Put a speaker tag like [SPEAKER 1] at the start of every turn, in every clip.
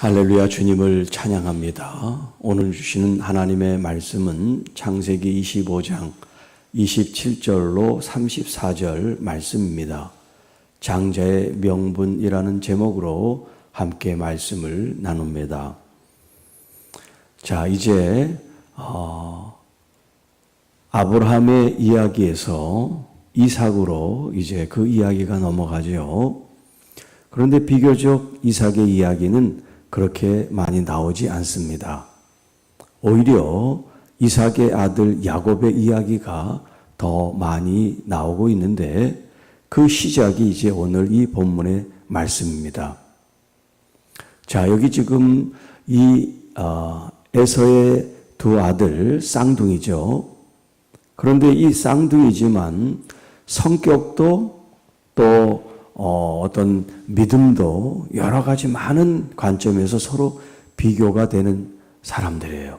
[SPEAKER 1] 할렐루야, 주님을 찬양합니다. 오늘 주시는 하나님의 말씀은 창세기 25장 27절로 34절 말씀입니다. 장자의 명분이라는 제목으로 함께 말씀을 나눕니다. 자, 이제 아브라함의 이야기에서 이삭으로 이제 그 이야기가 넘어가죠. 그런데 비교적 이삭의 이야기는 그렇게 많이 나오지 않습니다. 오히려 이삭의 아들 야곱의 이야기가 더 많이 나오고 있는데 그 시작이 이제 오늘 이 본문의 말씀입니다. 자, 여기 지금 이 에서의 두 아들 쌍둥이죠. 그런데 이 쌍둥이지만 성격도 또 어떤 믿음도 여러 가지 많은 관점에서 서로 비교가 되는 사람들이에요.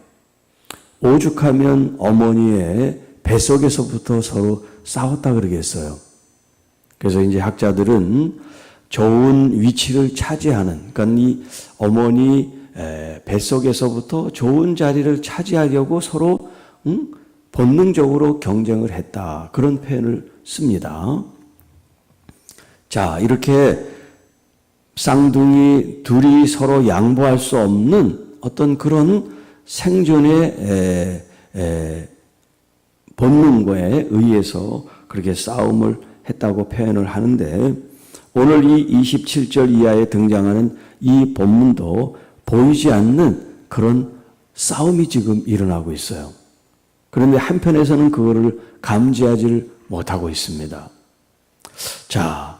[SPEAKER 1] 오죽하면 어머니의 뱃속에서부터 서로 싸웠다 그러겠어요. 그래서 이제 학자들은 좋은 위치를 차지하는, 그러니까 이 어머니 뱃속에서부터 좋은 자리를 차지하려고 서로 본능적으로 경쟁을 했다, 그런 표현을 씁니다. 자, 이렇게 쌍둥이 둘이 서로 양보할 수 없는 어떤 그런 생존의 본능에 의해서 그렇게 싸움을 했다고 표현을 하는데, 오늘 이 27절 이하에 등장하는 이 본문도 보이지 않는 그런 싸움이 지금 일어나고 있어요. 그런데 한편에서는 그거를 감지하지를 못하고 있습니다. 자,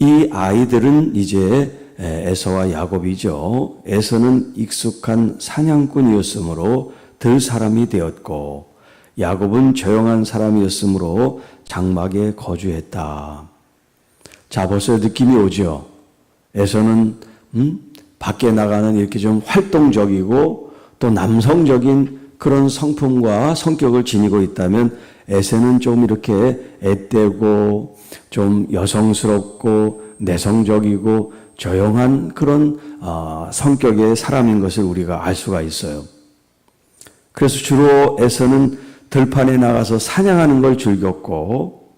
[SPEAKER 1] 이 아이들은 이제 에서와 야곱이죠. 에서는 익숙한 사냥꾼이었으므로 들 사람이 되었고, 야곱은 조용한 사람이었으므로 장막에 거주했다. 자, 벌써 느낌이 오죠. 에서는 밖에 나가는 이렇게 좀 활동적이고 또 남성적인 그런 성품과 성격을 지니고 있다면, 에서는 좀 이렇게 앳되고 좀 여성스럽고 내성적이고 조용한 그런 성격의 사람인 것을 우리가 알 수가 있어요. 그래서 주로 에서는 들판에 나가서 사냥하는 걸 즐겼고,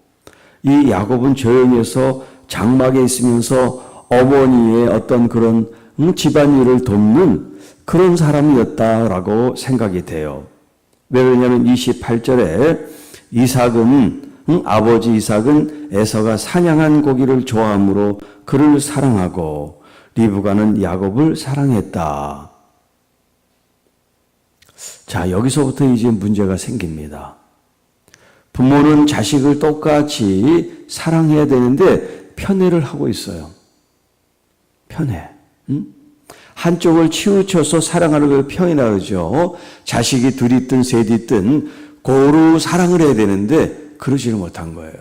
[SPEAKER 1] 이 야곱은 조용히 해서 장막에 있으면서 어머니의 어떤 그런 집안일을 돕는 그런 사람이었다라고 생각이 돼요. 왜 그러냐면 28절에 아버지 이삭은 에서가 사냥한 고기를 좋아하므로 그를 사랑하고 리브가는 야곱을 사랑했다. 자, 여기서부터 이제 문제가 생깁니다. 부모는 자식을 똑같이 사랑해야 되는데 편애를 하고 있어요. 편애. 한쪽을 치우쳐서 사랑하는 걸 편애라 그러죠. 자식이 둘이 있든 셋이 있든 고루 사랑을 해야 되는데 그러지를 못한 거예요.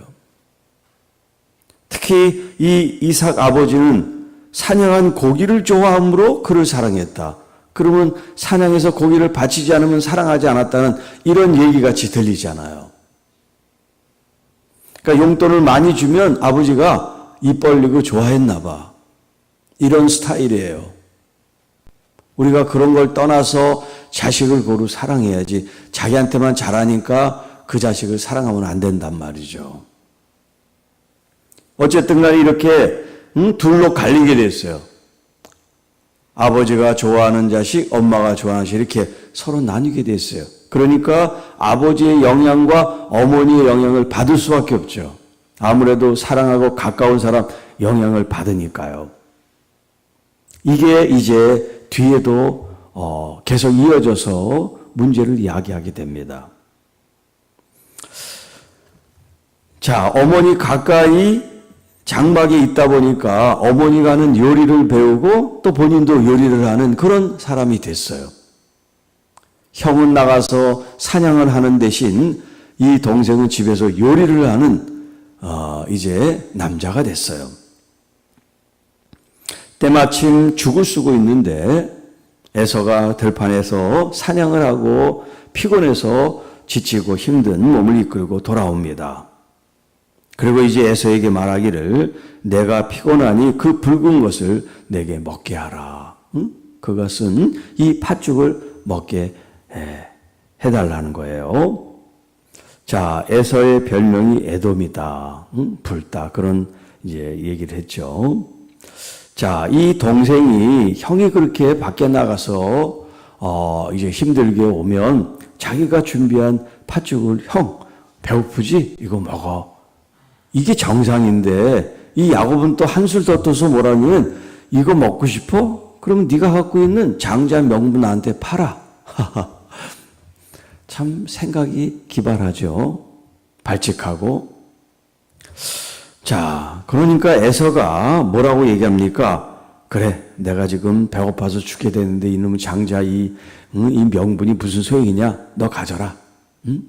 [SPEAKER 1] 특히 이 이삭 아버지는 사냥한 고기를 좋아함으로 그를 사랑했다. 그러면 사냥해서 고기를 바치지 않으면 사랑하지 않았다는 이런 얘기같이 들리잖아요. 그러니까 용돈을 많이 주면 아버지가 입 벌리고 좋아했나 봐. 이런 스타일이에요. 우리가 그런 걸 떠나서 자식을 고루 사랑해야지, 자기한테만 잘하니까 그 자식을 사랑하면 안 된단 말이죠. 어쨌든 간에 이렇게 둘로 갈리게 됐어요. 아버지가 좋아하는 자식, 엄마가 좋아하는 자식, 이렇게 서로 나뉘게 됐어요. 그러니까 아버지의 영향과 어머니의 영향을 받을 수밖에 없죠. 아무래도 사랑하고 가까운 사람 영향을 받으니까요. 이게 이제 뒤에도 계속 이어져서 문제를 이야기하게 됩니다. 자, 어머니 가까이 장막에 있다 보니까 어머니가 하는 요리를 배우고 또 본인도 요리를 하는 그런 사람이 됐어요. 형은 나가서 사냥을 하는 대신 이 동생은 집에서 요리를 하는 이제 남자가 됐어요. 때마침 죽을 쓰고 있는데 에서가 들판에서 사냥을 하고 피곤해서 지치고 힘든 몸을 이끌고 돌아옵니다. 그리고 이제 에서에게 말하기를 내가 피곤하니 그 붉은 것을 내게 먹게 하라. 응? 그것은 이 팥죽을 먹게 해달라는 거예요. 자, 에서의 별명이 에돔이다. 불다. 그런 이제 얘기를 했죠. 자, 이 동생이 형이 그렇게 밖에 나가서 이제 힘들게 오면 자기가 준비한 팥죽을 형 배고프지? 이거 먹어. 이게 정상인데 이 야곱은 또 한술 더 떠서 뭐라냐면 이거 먹고 싶어? 그럼 네가 갖고 있는 장자 명분 나한테 팔아. 참 생각이 기발하죠. 발칙하고. 자, 그러니까 에서가 뭐라고 얘기합니까? 그래, 내가 지금 배고파서 죽게 되는데 이놈의 장자 이 명분이 무슨 소용이냐? 너 가져라. 응?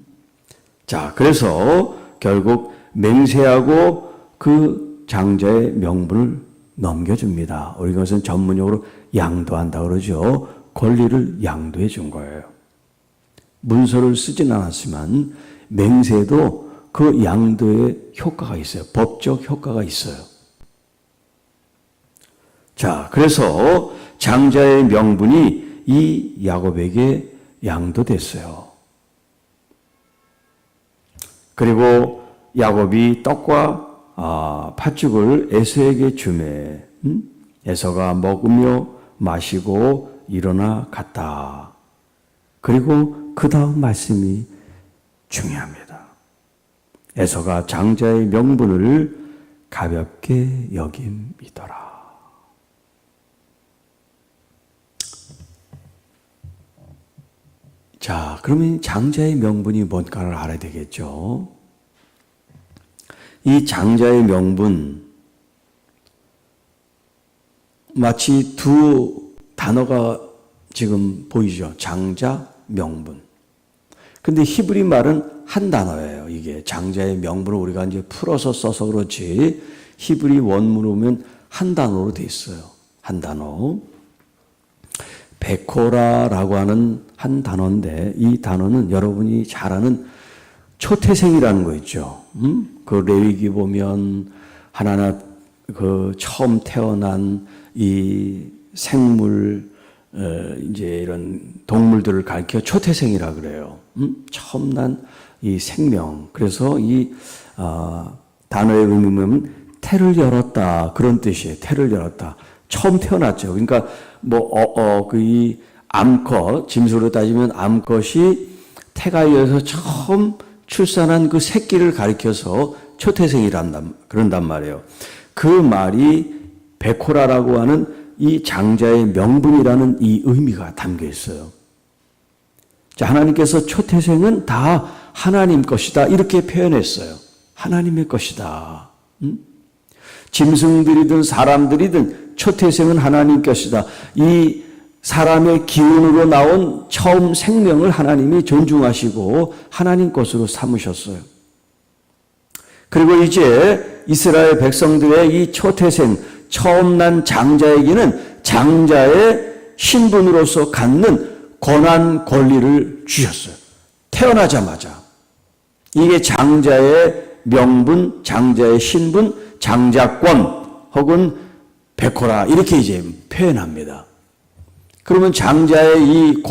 [SPEAKER 1] 자, 그래서 결국 맹세하고 그 장자의 명분을 넘겨줍니다. 우리 것은 전문용어로 양도한다 그러죠. 권리를 양도해 준 거예요. 문서를 쓰진 않았지만 맹세도 그 양도의 효과가 있어요. 법적 효과가 있어요. 자, 그래서 장자의 명분이 이 야곱에게 양도됐어요. 그리고 야곱이 떡과 팥죽을 에서에게 주매 에서가 먹으며 마시고 일어나 갔다. 그리고 그 다음 말씀이 중요합니다. 에서가 장자의 명분을 가볍게 여김이더라. 자, 그러면 장자의 명분이 뭔가를 알아야 되겠죠. 이 장자의 명분, 마치 두 단어가 지금 보이죠. 장자, 명분. 근데 히브리 말은 한 단어예요. 이게 장자의 명분을 우리가 이제 풀어서 써서 그렇지 히브리 원문으로 보면 한 단어로 돼 있어요. 한 단어. 베코라라고 하는 한 단어인데 이 단어는 여러분이 잘 아는 초태생이라는 거 있죠. 그 레위기 보면 하나하나 그 처음 태어난 이 생물 이제 이런 동물들을 가리켜 초태생이라 그래요. 처음 난 이 생명. 그래서 이 단어의 의미는 태를 열었다 그런 뜻이에요. 태를 열었다. 처음 태어났죠. 그러니까 그 이 암컷 짐승으로 따지면 암컷이 태가 열려서 처음 출산한 그 새끼를 가리켜서 그런단 말이에요. 그 말이 베코라라고 하는 이 장자의 명분이라는 이 의미가 담겨 있어요. 자, 하나님께서 초태생은 다 하나님 것이다 이렇게 표현했어요. 하나님의 것이다. 짐승들이든 사람들이든 초태생은 하나님 것이다. 이 사람의 기운으로 나온 처음 생명을 하나님이 존중하시고 하나님 것으로 삼으셨어요. 그리고 이제 이스라엘 백성들의 이 초태생, 처음 난 장자에게는 장자의 신분으로서 갖는 권한, 권리를 주셨어요. 태어나자마자. 이게 장자의 명분, 장자의 신분, 장자권 혹은 베코라 이렇게 이제 표현합니다. 그러면 장자의 이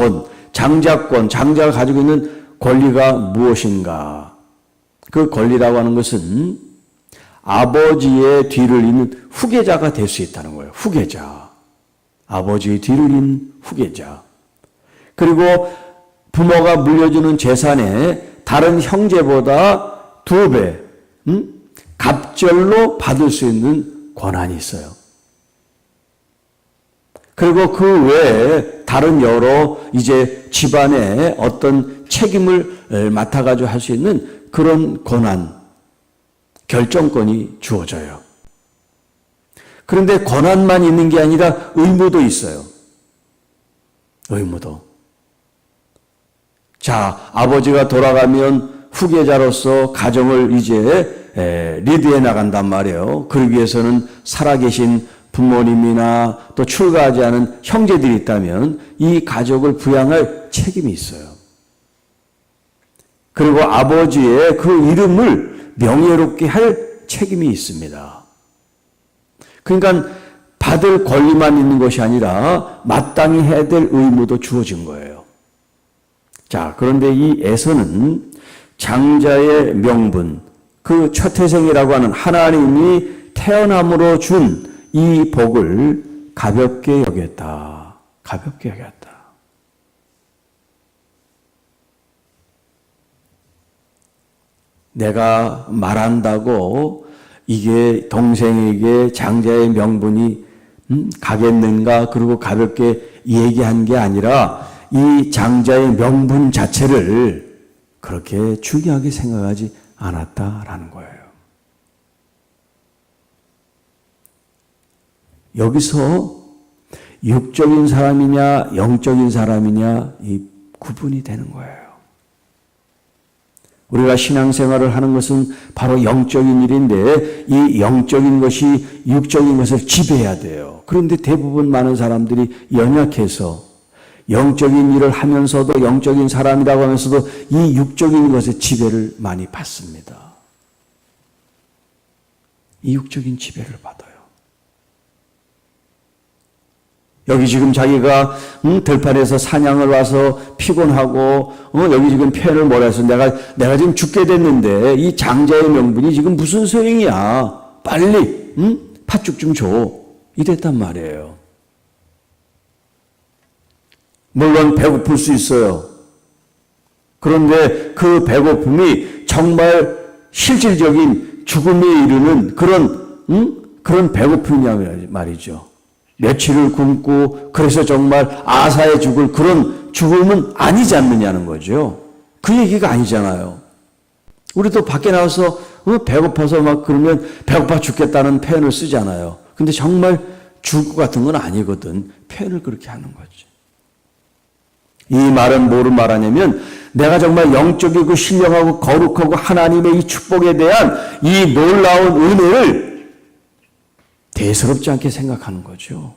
[SPEAKER 1] 장자권, 장자가 가지고 있는 권리가 무엇인가? 그 권리라고 하는 것은 아버지의 뒤를 잇는 후계자가 될 수 있다는 거예요. 후계자. 아버지의 뒤를 잇는 후계자. 그리고 부모가 물려주는 재산에 다른 형제보다 2배, 갑절로 받을 수 있는 권한이 있어요. 그리고 그 외에 다른 여러 이제 집안의 어떤 책임을 맡아가지고 할 수 있는 그런 권한, 결정권이 주어져요. 그런데 권한만 있는 게 아니라 의무도 있어요. 의무도. 자, 아버지가 돌아가면 후계자로서 가정을 이제 리드해 나간단 말이에요. 그러기 위해서는 살아계신 부모님이나 또 출가하지 않은 형제들이 있다면 이 가족을 부양할 책임이 있어요. 그리고 아버지의 그 이름을 명예롭게 할 책임이 있습니다. 그러니까 받을 권리만 있는 것이 아니라 마땅히 해야 될 의무도 주어진 거예요. 자, 그런데 이 에서는 장자의 명분, 그 첫태생이라고 하는 하나님이 태어남으로 준 이 복을 가볍게 여겼다. 가볍게 여겼다. 내가 말한다고 이게 동생에게 장자의 명분이 가겠는가, 그리고 가볍게 얘기한 게 아니라 이 장자의 명분 자체를 그렇게 중요하게 생각하지 않았다라는 거예요. 여기서 육적인 사람이냐 영적인 사람이냐 이 구분이 되는 거예요. 우리가 신앙생활을 하는 것은 바로 영적인 일인데 이 영적인 것이 육적인 것을 지배해야 돼요. 그런데 대부분 많은 사람들이 연약해서 영적인 일을 하면서도 영적인 사람이라고 하면서도 이 육적인 것의 지배를 많이 받습니다. 이 육적인 지배를 받아요. 여기 지금 자기가 들판에서 사냥을 와서 피곤하고 여기 지금 표현을 뭐라 해서 내가 지금 죽게 됐는데 이 장자의 명분이 지금 무슨 소용이야. 빨리 팥죽 좀 줘. 이랬단 말이에요. 물론 배고플 수 있어요. 그런데 그 배고픔이 정말 실질적인 죽음에 이르는 그런 배고픔이냐 말이죠. 며칠을 굶고 그래서 정말 아사에 죽을 그런 죽음은 아니지 않느냐는 거죠. 그 얘기가 아니잖아요. 우리도 밖에 나와서 배고파서 막 그러면 배고파 죽겠다는 표현을 쓰잖아요. 근데 정말 죽을 것 같은 건 아니거든. 표현을 그렇게 하는 거죠. 이 말은 뭐를 말하냐면 내가 정말 영적이고 신령하고 거룩하고 하나님의 이 축복에 대한 이 놀라운 은혜를 대수롭지 않게 생각하는 거죠.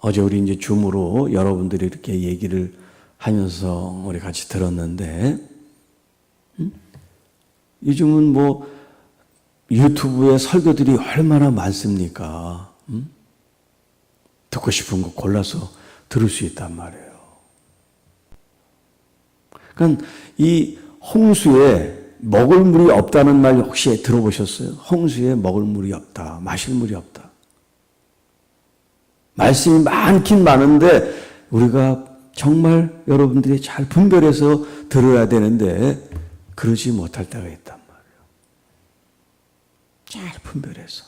[SPEAKER 1] 어제 우리 이제 줌으로 여러분들이 이렇게 얘기를 하면서 우리 같이 들었는데, 요즘은 뭐 유튜브에 설교들이 얼마나 많습니까? 듣고 싶은 거 골라서 들을 수 있단 말이에요. 그러니까 이 홍수에 먹을 물이 없다는 말 혹시 들어보셨어요? 홍수에 먹을 물이 없다, 마실 물이 없다. 말씀이 많긴 많은데 우리가 정말 여러분들이 잘 분별해서 들어야 되는데 그러지 못할 때가 있단 말이에요. 잘 분별해서.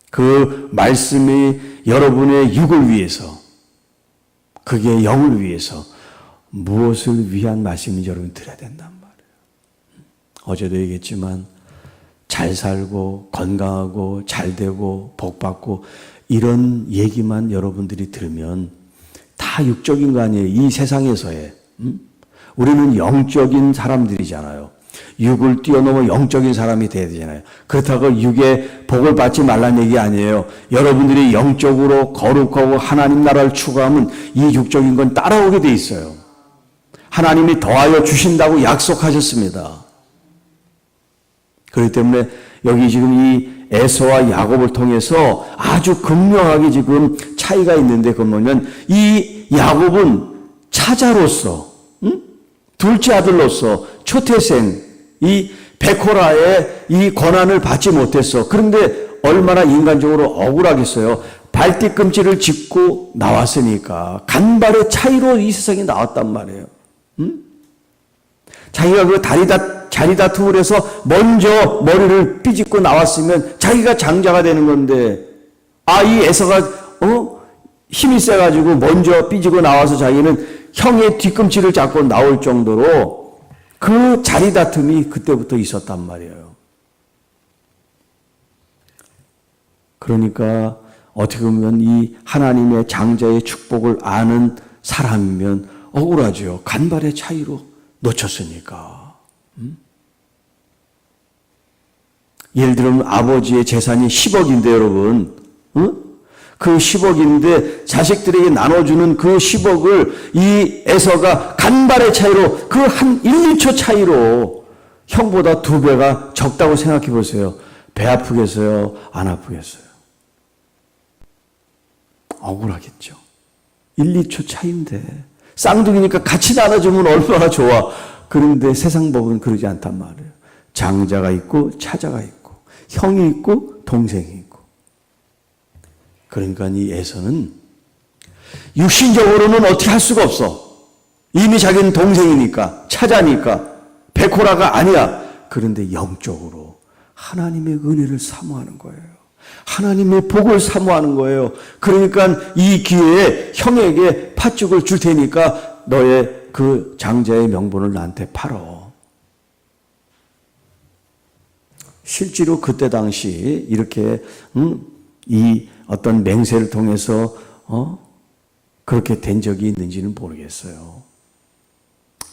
[SPEAKER 1] 그 말씀이 여러분의 육을 위해서, 그게 영을 위해서 무엇을 위한 말씀인지 여러분 들어야 된단 말이에요. 어제도 얘기했지만 잘 살고 건강하고 잘 되고 복 받고 이런 얘기만 여러분들이 들으면 다 육적인 거 아니에요. 이 세상에서의. 우리는 영적인 사람들이잖아요. 육을 뛰어넘어 영적인 사람이 돼야 되잖아요. 그렇다고 육의 복을 받지 말라는 얘기 아니에요. 여러분들이 영적으로 거룩하고 하나님 나라를 추구하면 이 육적인 건 따라오게 돼 있어요. 하나님이 더하여 주신다고 약속하셨습니다. 그렇기 때문에 여기 지금 이 에서와 야곱을 통해서 아주 극명하게 지금 차이가 있는데, 그러면 이 야곱은 차자로서, 둘째 아들로서 초태생, 이 베코라의 이 권한을 받지 못했어. 그런데 얼마나 인간적으로 억울하겠어요. 발뒤꿈치를 짚고 나왔으니까 간발의 차이로 이 세상에 나왔단 말이에요. 자기가 그 자리 다툼을 해서 먼저 머리를 삐집고 나왔으면 자기가 장자가 되는 건데, 이 에서가 힘이 세가지고 먼저 삐지고 나와서 자기는 형의 뒤꿈치를 잡고 나올 정도로 그 자리 다툼이 그때부터 있었단 말이에요. 그러니까 어떻게 보면 이 하나님의 장자의 축복을 아는 사람이면 억울하죠. 간발의 차이로 놓쳤으니까. 예를 들면 아버지의 재산이 10억인데 여러분, 그 10억인데 자식들에게 나눠주는 그 10억을 이 에서가 간발의 차이로 그 한 1, 2초 차이로 형보다 2배가 적다고 생각해 보세요. 배 아프겠어요? 안 아프겠어요? 억울하겠죠. 1, 2초 차이인데 쌍둥이니까 같이 나눠주면 얼마나 좋아. 그런데 세상 법은 그러지 않단 말이에요. 장자가 있고 차자가 있고 형이 있고 동생이 있고. 그러니까 이 에서는 육신적으로는 어떻게 할 수가 없어. 이미 자기는 동생이니까 차자니까 베코라가 아니야. 그런데 영적으로 하나님의 은혜를 사모하는 거예요. 하나님의 복을 사모하는 거예요. 그러니까 이 기회에 형에게 팥죽을 줄 테니까 너의 그 장자의 명분을 나한테 팔어. 실제로 그때 당시 이렇게 이 어떤 맹세를 통해서 그렇게 된 적이 있는지는 모르겠어요.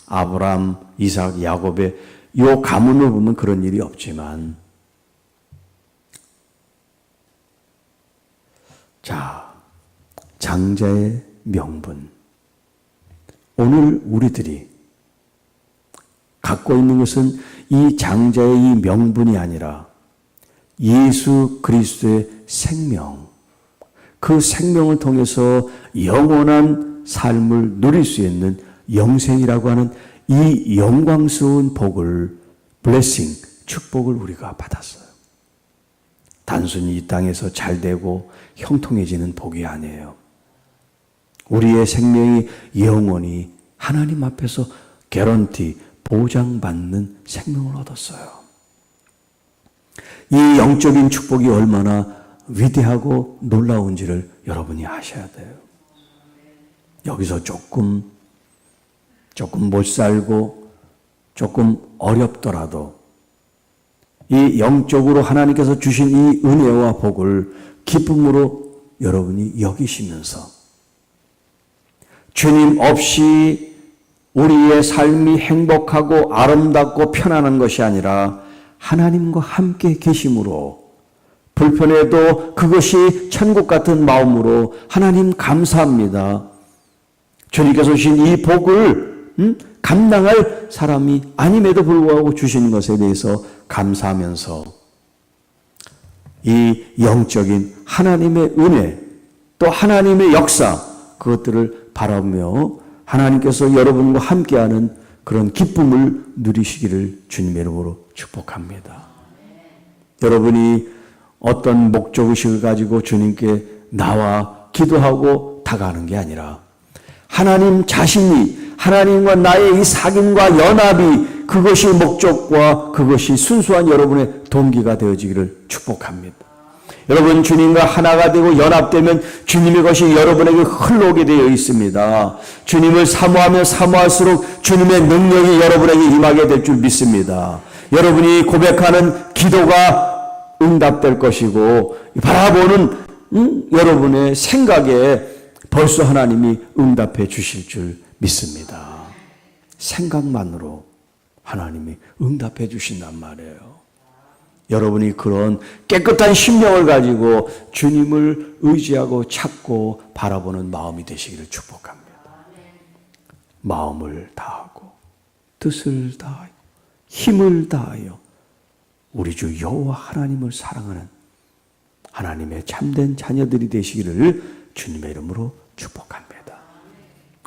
[SPEAKER 1] 아브라함, 이삭, 야곱의 요 가문을 보면 그런 일이 없지만, 자, 장자의 명분. 오늘 우리들이 갖고 있는 것은 이 장자의 이 명분이 아니라 예수 그리스도의 생명, 그 생명을 통해서 영원한 삶을 누릴 수 있는 영생이라고 하는 이 영광스러운 복을, 블레싱, 축복을 우리가 받았어요. 단순히 이 땅에서 잘되고 형통해지는 복이 아니에요. 우리의 생명이 영원히 하나님 앞에서 개런티, 보장받는 생명을 얻었어요. 이 영적인 축복이 얼마나 위대하고 놀라운지를 여러분이 아셔야 돼요. 여기서 조금 못 살고 조금 어렵더라도 이 영적으로 하나님께서 주신 이 은혜와 복을 기쁨으로 여러분이 여기시면서 주님 없이 우리의 삶이 행복하고 아름답고 편안한 것이 아니라 하나님과 함께 계심으로 불편해도 그것이 천국 같은 마음으로 하나님 감사합니다. 주님께서 주신 이 복을 감당할 사람이 아님에도 불구하고 주신 것에 대해서 감사하면서 이 영적인 하나님의 은혜 또 하나님의 역사 그것들을 바라보며 하나님께서 여러분과 함께하는 그런 기쁨을 누리시기를 주님의 이름으로 축복합니다. 여러분이 어떤 목적의식을 가지고 주님께 나와 기도하고 다가가는 게 아니라 하나님 자신이 하나님과 나의 이 사귐과 연합이 그것이 목적과 그것이 순수한 여러분의 동기가 되어지기를 축복합니다. 여러분 주님과 하나가 되고 연합되면 주님의 것이 여러분에게 흘러오게 되어 있습니다. 주님을 사모하면 사모할수록 주님의 능력이 여러분에게 임하게 될 줄 믿습니다. 여러분이 고백하는 기도가 응답될 것이고 바라보는 여러분의 생각에 벌써 하나님이 응답해 주실 줄 믿습니다. 생각만으로 하나님이 응답해 주신단 말이에요. 여러분이 그런 깨끗한 심령을 가지고 주님을 의지하고 찾고 바라보는 마음이 되시기를 축복합니다. 마음을 다하고 뜻을 다하여 힘을 다하여 우리 주 여호와 하나님을 사랑하는 하나님의 참된 자녀들이 되시기를 주님의 이름으로 축복합니다.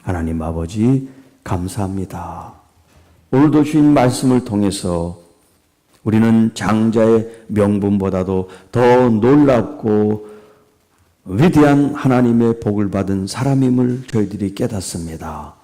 [SPEAKER 1] 하나님 아버지 감사합니다. 오늘도 주신 말씀을 통해서 우리는 장자의 명분보다도 더 놀랍고 위대한 하나님의 복을 받은 사람임을 저희들이 깨닫습니다.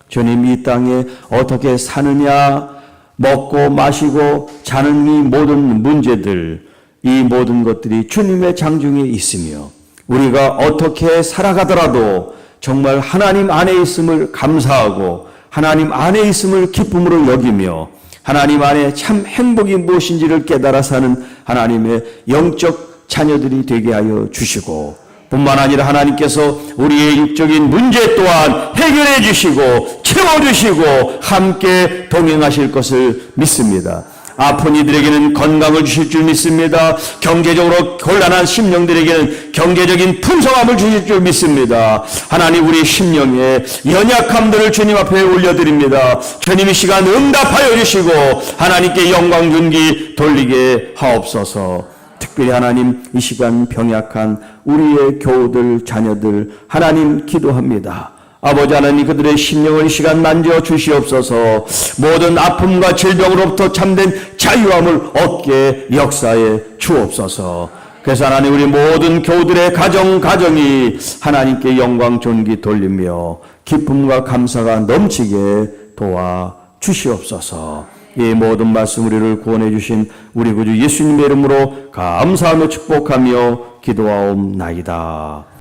[SPEAKER 1] 주님 이 땅에 어떻게 사느냐, 먹고 마시고 자는 이 모든 문제들, 이 모든 것들이 주님의 장중에 있으며 우리가 어떻게 살아가더라도 정말 하나님 안에 있음을 감사하고 하나님 안에 있음을 기쁨으로 여기며 하나님 안에 참 행복이 무엇인지를 깨달아 사는 하나님의 영적 자녀들이 되게 하여 주시고 뿐만 아니라 하나님께서 우리의 육적인 문제 또한 해결해 주시고 채워주시고 함께 동행하실 것을 믿습니다. 아픈 이들에게는 건강을 주실 줄 믿습니다. 경제적으로 곤란한 심령들에게는 경제적인 풍성함을 주실 줄 믿습니다. 하나님, 우리 심령의 연약함들을 주님 앞에 올려드립니다. 주님 이 시간 응답하여 주시고 하나님께 영광 존귀 돌리게 하옵소서. 특별히 하나님, 이 시간 병약한 우리의 교우들, 자녀들 하나님 기도합니다. 아버지 하나님, 그들의 심령을 이 시간 만져 주시옵소서. 모든 아픔과 질병으로부터 참된 자유함을 얻게 역사해 주옵소서. 그래서 하나님, 우리 모든 교우들의 가정이 하나님께 영광 존귀 돌리며 기쁨과 감사가 넘치게 도와 주시옵소서. 이 모든 말씀 우리를 구원해 주신 우리 구주 예수님의 이름으로 감사하며 축복하며 기도하옵나이다.